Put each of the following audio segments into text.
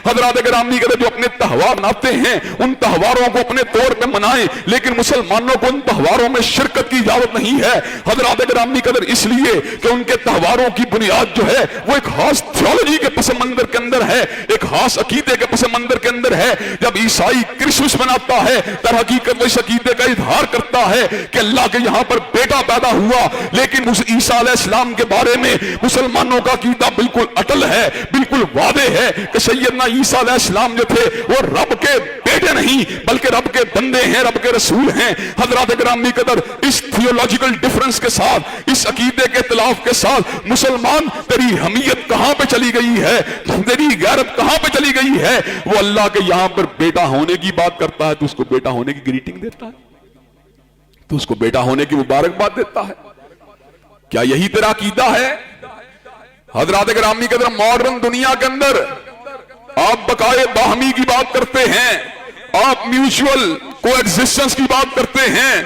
حضرات گرامی کہتے جو اپنے تہوار مناتے ہیں ان تہواروں کو اپنے طور پہ منائیں، لیکن مسلمانوں کو ان تہواروں میں شرکت کی اجازت نہیں ہے۔ حضرات گرامی قدر اس لیے کہ ان کے تہواروں کی بنیاد جو ہے وہ ایک خاص تھیولوجی کے پس منظر کے اندر ہے، ایک خاص عقیدے کے پس منظر کے اندر ہے۔ جب عیسائی کرسمس مناتا ہے در حقیقت وہ اس عقیدے کا اظہار کرتا ہے کہ اللہ کے یہاں پر بیٹا پیدا ہوا، لیکن اس عیسیٰ علیہ السلام کے بارے میں مسلمانوں کا عقیدہ بالکل اٹل ہے، بالکل واضح ہے کہ سیدنا عیسیٰ علیہ السلام جو تھے وہ رب کے بیٹے نہیں بلکہ رب کے بندے ہیں، رب کے رسول ہیں۔ حضرات گرامی قدر اس تھیولوجیکل ڈیفرنس کے ساتھ، اس عقیدے کے اختلاف کے ساتھ مسلمان تیری حمیت کہاں پہ چلی گئی ہے، تیری غیرت کہاں پہ چلی گئی ہے؟ وہ اللہ کے یہاں پر بیٹا ہونے کی بات کرتا ہے تو اس کو بیٹا ہونے کی گریٹنگ دیتا ہے، تو اس کو بیٹا ہونے کی مبارکباد دیتا ہے۔ کیا یہی تیرا عقیدہ ہے؟ حضرات گرامی قدر ماڈرن دنیا کے اندر آپ بقائے باہمی کی بات کرتے ہیں، آپ میوچول کو ایگزسٹنس کی بات کرتے ہیں،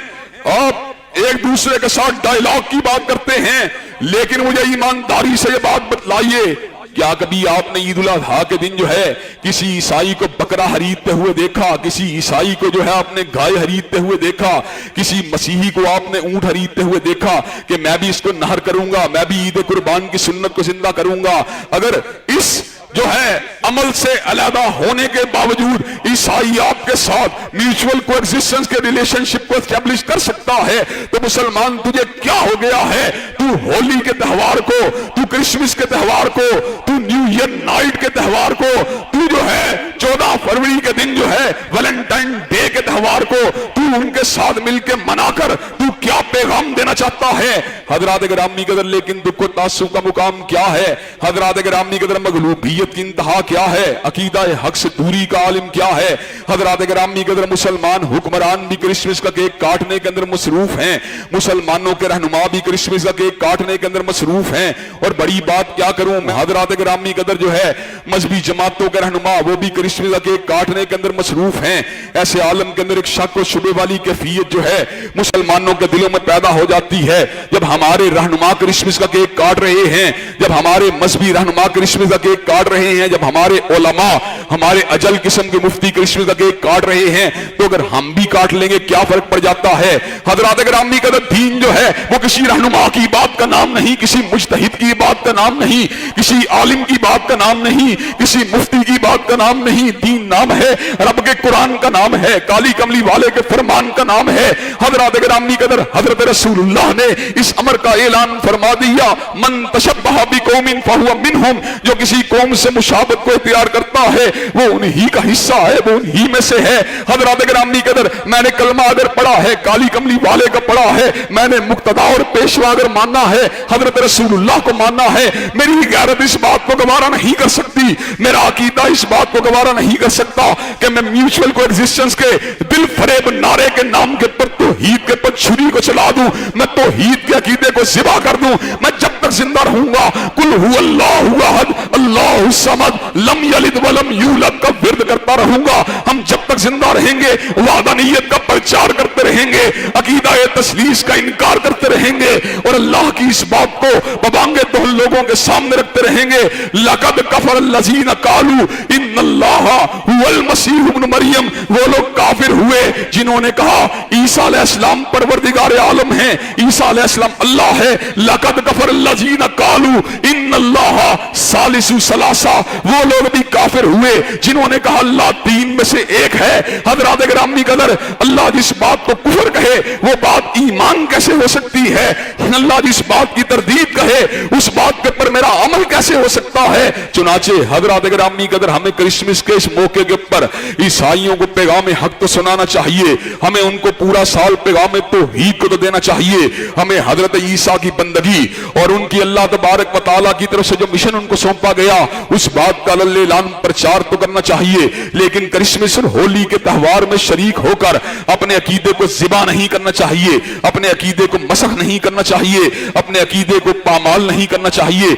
آپ ایک دوسرے کے ساتھ ڈائیلاگ کی بات کرتے ہیں، لیکن مجھے ایمانداری سے یہ بات بتلائیے، کیا کبھی آپ نے عید الاضحیٰ کے دن جو ہے کسی عیسائی کو بکرا خریدتے ہوئے دیکھا، کسی عیسائی کو جو ہے آپ نے گائے خریدتے ہوئے دیکھا، کسی مسیحی کو آپ نے اونٹ خریدتے ہوئے دیکھا کہ میں بھی اس کو نہر کروں گا، میں بھی عید قربان کی سنت کو زندہ کروں گا؟ اگر اس جو ہے عمل سے علیحدہ ہونے کے باوجود عیسائی آپ کے ساتھ میوچول کو ایگزسٹنس کے ریلیشن شپ کو اسٹیبلش کر سکتا ہے تو مسلمان تجھے کیا ہو گیا ہے؟ تو ہولی کے تہوار کو، تو کرسمس کے تہوار کو، تو نیو ایئر نائٹ کے تہوار کو، تو جو ہے 14 فروری کے دن جو ہے ویلنٹائن ڈے کے تہوار کو تو ان کے ساتھ مل کے منا کر تو کیا پیغام دینا چاہتا ہے؟ حضرات گرامی قدر لیکن دکھ و تعصب کا مقام کیا ہے؟ حضرات گرامی قدر مغلوبیت کی انتہا کیا ہے؟ عقیدہ حق سے دوری کا عالم کیا ہے؟ حضرات گرامی قدر مسلمان حکمران بھی کرسمس کا کیک کاٹنے کے اندر مصروف ہیں، مسلمانوں کے رہنما بھی کرسمس کا کیک کاٹنے کے اندر مصروف ہیں، اور بڑی بات کیا کروں میں، حضرات گرامی قدر جو ہے مذہبی جماعتوں کے رہنما وہ بھی کرسمس کا کیک کاٹنے کے اندر مصروف ہیں۔ ایسے عالم کے اندر ایک شک و شبہ والی کیفیت جو ہے مسلمانوں کے دلوں میں پیدا ہو جاتی ہے جب ہمارے رہنما کرسمس کا کیک کاٹ رہے ہیں، جب ہمارے مذہبی رہنما کرسمس کا کیک کاٹ رہے ہیں، جب ہمارے علماء، ہمارے اجل قسم کے مفتی کرسمس کا کیک کاٹ رہے ہیں، تو اگر ہم بھی کاٹ لیں گے کیا فرق پڑ جاتا ہے؟ حضرات گرامی قدر دین جو ہے وہ کسی رہنما کی بات کا نام نہیں، کسی مجتہد کی بات کا نام نہیں، کسی عالم کی بات کا نام نہیں، کسی مفتی کی بات کا نام نہیں، دین نام ہے رب کے قرآن کا نام ہے، کالی کملی والے کے فرمان کا نام ہے۔ حضرات گرامی قدر حضرت رسول اللہ نے اس امر کا اعلان فرما دیا، من تشبہ بقوم فہو منہم، جو کسی قوم سے مشابہت کو اختیار کرتا ہے وہ انہی کا حصہ ہے، وہ انہی میں سے ہے۔ حضرات گرامی قدر میں نے کلمہ اگر پڑھا ہے کالی کملی والے کا پڑھا ہے، میں نے مقتدی اور پیشوا اگر ماننا ہے، حضرت رسول اللہ کو ماننا ہے، میری غیرت اس بات کو گوارا نہیں کر سکتی، میرا عقیدہ اس بات کو گوارا نہیں کر سکتا کہ میں میوچول کو ایگزسٹنس کے دل فریب نعرے کے نام کے پر توحید کے پر چھری کو چلا دوں، میں توحید کے عقیدے کو ذبح کر دوں۔ میں جب تک زندہ رہوں گا قل هو اللہ احد اللہ الصمد لم یلد ولم یولد کا ورد کرتا رہوں گا۔ ہم جب تک زندہ رہیں گے وحدانیت کا پرچار کرتے رہیں گے، عقیدہ تثلیث کا انکار کرتے رہیں گے، اور اللہ کی اس بات کو ببانگے تو لوگوں کے سامنے رکھتے رہیں گے۔ لقد کفر الذین قالوا ان اللہ هو المسیح ابن مریم، وہ لوگ کافر ہوئے جنہوں نے کہا عیسیٰ علیہ السلام پروردگار عالم ہیں، عیسیٰ علیہ السلام اللہ ہے۔ لقد کفر الذین قالوا ان اللہ ثالث ثلاثہ، وہ لوگ بھی کافر ہوئے جنہوں نے کہا اللہ تین میں سے ایک ہے۔ حضرات گرامی قدر اللہ جس بات کو کفر کہے وہ بات ایمان کیسے ہو سکتی ہے؟ اللہ جس بات کی تردید کہے اس بات کے پر میرا عمل کیسے ہو سکتا ہے؟ چنانچہ حضرات گرامی قدر ہمیں کرسمس کے اس موقع کے پر عیسائیوں کو پیغام حق تو سنانا چاہیے، ہمیں ان کو پورا سال پیغام توحید کو تو دینا چاہیے، ہمیں حضرت عیسیٰ کی بندگی اور ان کی اللہ تبارک و تعالیٰ کی طرف سے جو مشن ان کو سونپا گیا اس بات کا اعلان پرچار تو کرنا چاہیے، لیکن کرسمس اور ہولی کے تہوار میں شریک ہو کر اپنے عقیدے کو ذبح نہیں کرنا چاہیے، اپنے عقیدے کو مسخ نہیں کرنا چاہیے، اپنے عقیدے کو پامال نہیں کرنا چاہیے۔